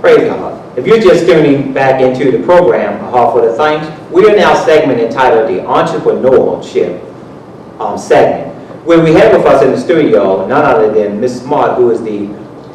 Praise God. If you're just tuning back into the program, A Heart for the Thanks, we are now segment entitled the Entrepreneurship segment, where we have with us in the studio none other than Ms. Smart, who is the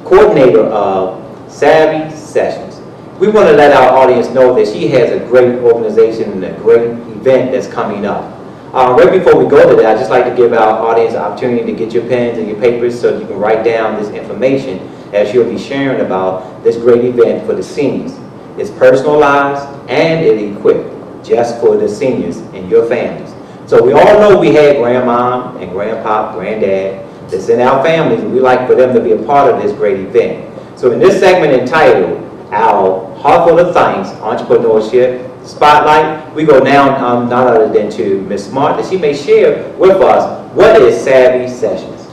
coordinator of Savvy Sessions. We want to let our audience know that she has a great organization and a great event that's coming up. Right before we go to that, I'd just like to give our audience an opportunity to get your pens and your papers so you can write down this information as she'll be sharing about this great event for the seniors. It's personalized and it's equipped just for the seniors and your families. So we all know we had grandma and grandpa, granddad that's in our families, and we like for them to be a part of this great event. So in this segment entitled Our Heart for the Thanks Entrepreneurship Spotlight, we go now none other than to Ms. Smart, that she may share with us what is Savvy Sessions.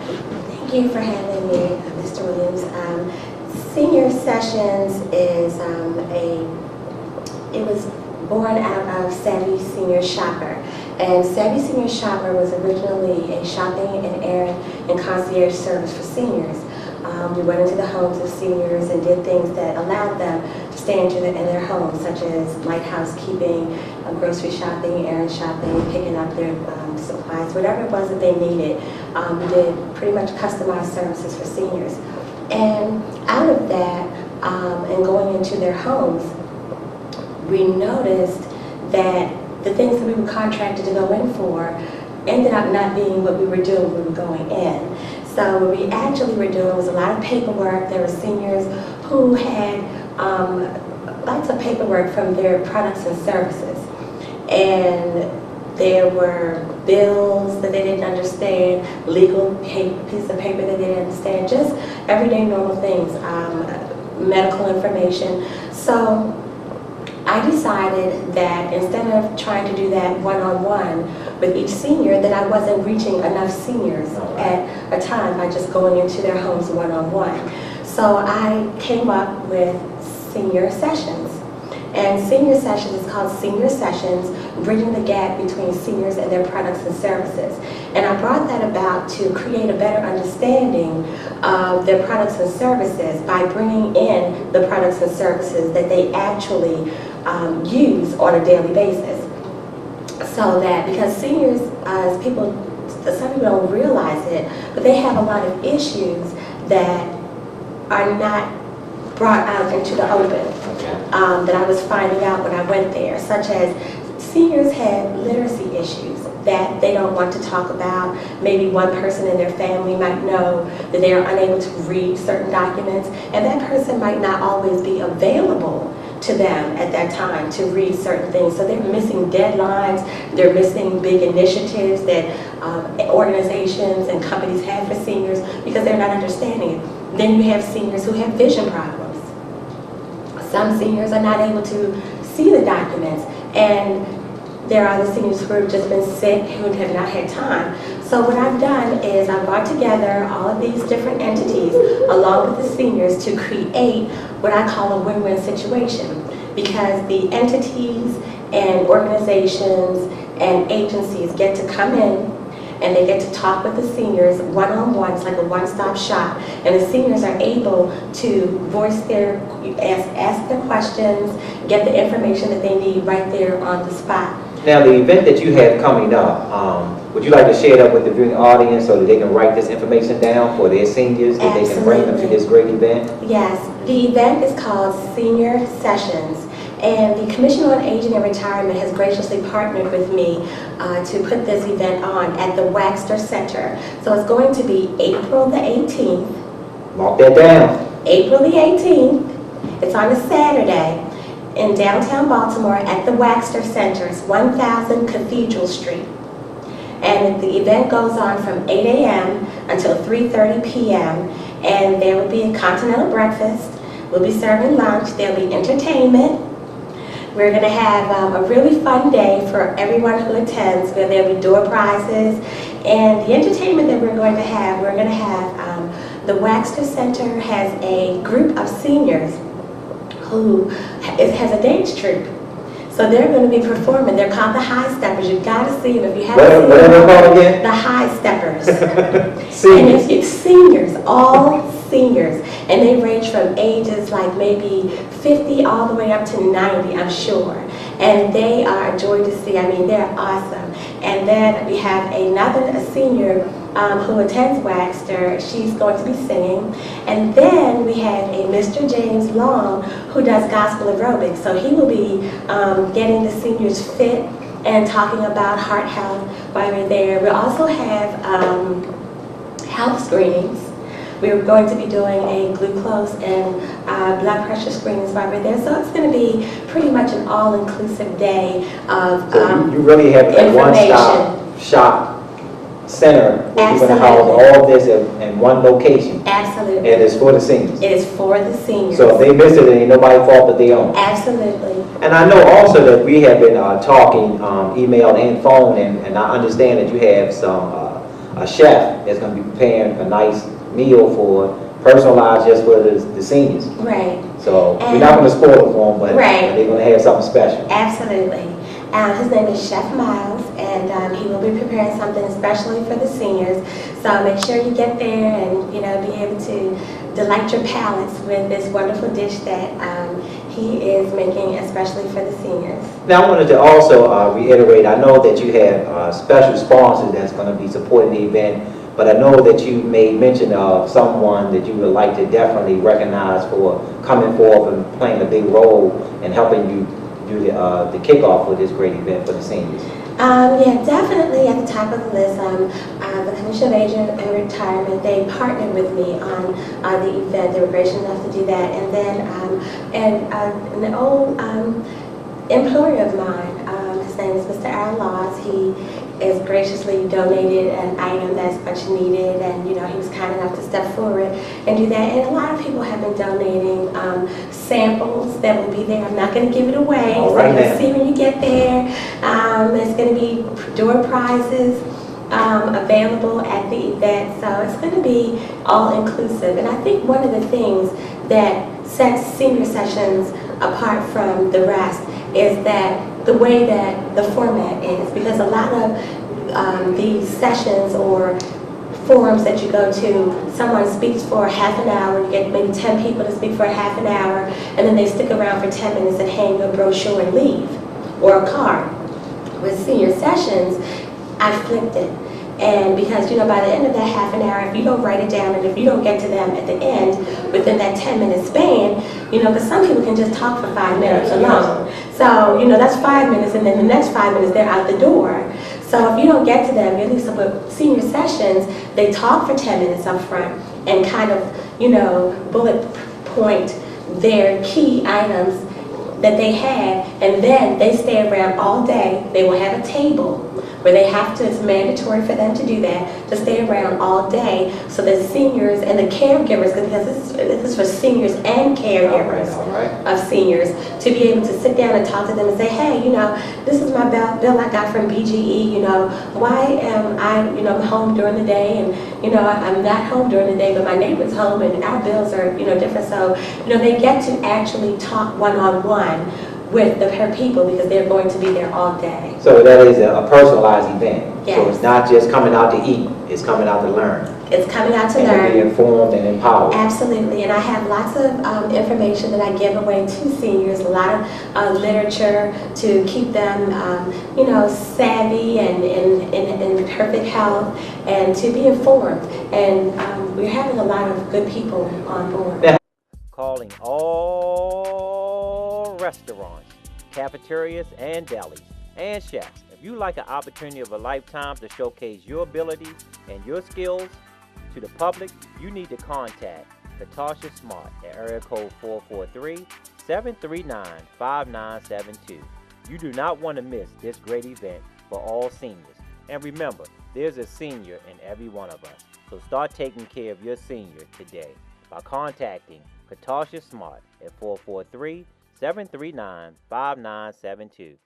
Thank you for having me, Mr. Williams. Senior Sessions is it was born out of Savvy Senior Shopper. And Savvy Senior Shopper was originally a shopping and errand and concierge service for seniors. We went into the homes of seniors and did things that allowed them to stay in their homes, such as light housekeeping, grocery shopping, errand shopping, picking up their supplies, whatever it was that they needed. We did pretty much customized services for seniors. And out of that, and going into their homes, we noticed that the things that we were contracted to go in for ended up not being what we were doing when we were going in. So what we actually were doing was a lot of paperwork. There were seniors who had lots of paperwork from their products and services. And there were bills that they didn't understand, legal pieces of paper that they didn't understand, just everyday normal things, medical information. So I decided that instead of trying to do that one-on-one with each senior, that I wasn't reaching enough seniors at a time by just going into their homes one-on-one. So I came up with Senior Sessions. And Senior Sessions is called Senior Sessions, bridging the gap between seniors and their products and services. And I brought that about to create a better understanding of their products and services by bringing in the products and services that they actually use on a daily basis. So that, because seniors, some people don't realize it, but they have a lot of issues that are not brought out into the open, that I was finding out when I went there, such as seniors had literacy issues that they don't want to talk about. Maybe one person in their family might know that they are unable to read certain documents, and that person might not always be available to them at that time to read certain things. So they're missing deadlines, they're missing big initiatives that organizations and companies have for seniors because they're not understanding it. Then you have seniors who have vision problems. Some seniors are not able to see the documents, and there are the seniors who have just been sick, who have not had time. So what I've done is I've brought together all of these different entities along with the seniors to create what I call a win-win situation, because the entities and organizations and agencies get to come in and they get to talk with the seniors one-on-one. It's like a one-stop shop, and the seniors are able to voice ask their questions, get the information that they need right there on the spot. Now, the event that you have coming up, would you like to share that with the viewing audience so that they can write this information down for their seniors, that Absolutely. They can bring them to this great event? Yes, the event is called Senior Sessions, and the Commission on Aging and Retirement has graciously partnered with me to put this event on at the Waxter Center. So it's going to be April the 18th. Mark that down. April the 18th. It's on a Saturday in downtown Baltimore at the Waxter Center. It's 1000 Cathedral Street. And the event goes on from 8 a.m. until 3:30 p.m. And there will be a continental breakfast. We'll be serving lunch. There'll be entertainment. We're going to have a really fun day for everyone who attends, where there'll be door prizes. And the entertainment that we're going to have, the Waxter Center has a group of seniors who has a dance troupe. So they're going to be performing. They're called the High Steppers. You've got to see them if you haven't seen them. What are they called again? The High Steppers. Seniors. And it's seniors, all seniors, and they range from ages like maybe 50 all the way up to 90, I'm sure. And they are a joy to see. I mean, they're awesome. And then we have a senior who attends Waxter. She's going to be singing. And then we have a Mr. James Long who does gospel aerobics. So he will be getting the seniors fit and talking about heart health while we're there. We also have health screenings. We're going to be doing a glucose and blood pressure screenings while we're there. So it's going to be pretty much an all-inclusive day of So you really have a one-stop shop center where you're going to house all this in one location. Absolutely. And it's for the seniors. It is for the seniors. So if they miss it, it ain't nobody's fault but their own. Absolutely. And I know also that we have been talking, email and phone, and I understand that you have some a chef that's going to be preparing a nice meal for personalized just for the seniors. Right. So we're not going to spoil it for them, but right. they're going to have something special. Absolutely. His name is Chef Miles, and he will be preparing something especially for the seniors. So make sure you get there and be able to delight your palates with this wonderful dish that he is making especially for the seniors. Now I wanted to also reiterate, I know that you have special sponsors that's going to be supporting the event, but I know that you made mention of someone that you would like to definitely recognize for coming forth and playing a big role in helping you do the kickoff for this great event for the seniors. Yeah, definitely at the top of the list. The Commission of Age and Retirement, they partnered with me on the event. They were gracious enough to do that. And then an old employer of mine, his name is Mr. Aaron Laws. He has graciously donated an item that's much needed, and he was kind enough to step forward and do that. And a lot of people have been donating samples that will be there. I'm not going to give it away, so you'll see when you get there. There's going to be door prizes available at the event, so it's going to be all inclusive. And I think one of the things that sets senior sessions apart from the rest is that the way that the format is, because a lot of these sessions or forums that you go to, someone speaks for half an hour, you get maybe 10 people to speak for a half an hour, and then they stick around for 10 minutes and hang you a brochure and leave, or a card. With senior sessions, I flipped it. And because, by the end of that half an hour, if you don't write it down and if you don't get to them at the end within that 10-minute span, because some people can just talk for 5 minutes alone. So, that's 5 minutes, and then the next 5 minutes, they're out the door. So if you don't get to them, at least with senior sessions, they talk for 10 minutes up front and kind of, bullet point their key items that they had, and then they stay around all day. They will have a table where they have to, it's mandatory for them to do that, to stay around all day so that seniors and the caregivers, because this is for seniors and caregivers of seniors, to be able to sit down and talk to them and say, hey, this is my bill I got from BGE, why am I, home during the day, and, I'm not home during the day, but my neighbor's home and our bills are, different. So, they get to actually talk one-on-one with her people because they're going to be there all day. So that is a personalized event. Yes. So it's not just coming out to eat, it's coming out to learn. It's coming out to and learn. To be informed and empowered. Absolutely, and I have lots of information that I give away to seniors, a lot of literature to keep them, savvy and in perfect health, and to be informed. And we're having a lot of good people on board. Now, calling all restaurants, cafeterias, and delis, and chefs. If you like an opportunity of a lifetime to showcase your abilities and your skills to the public, you need to contact KATASHA Smart at area code 443-739-5972. You do not want to miss this great event for all seniors. And remember, there's a senior in every one of us. So start taking care of your senior today by contacting KATASHA Smart at 443-739-5972.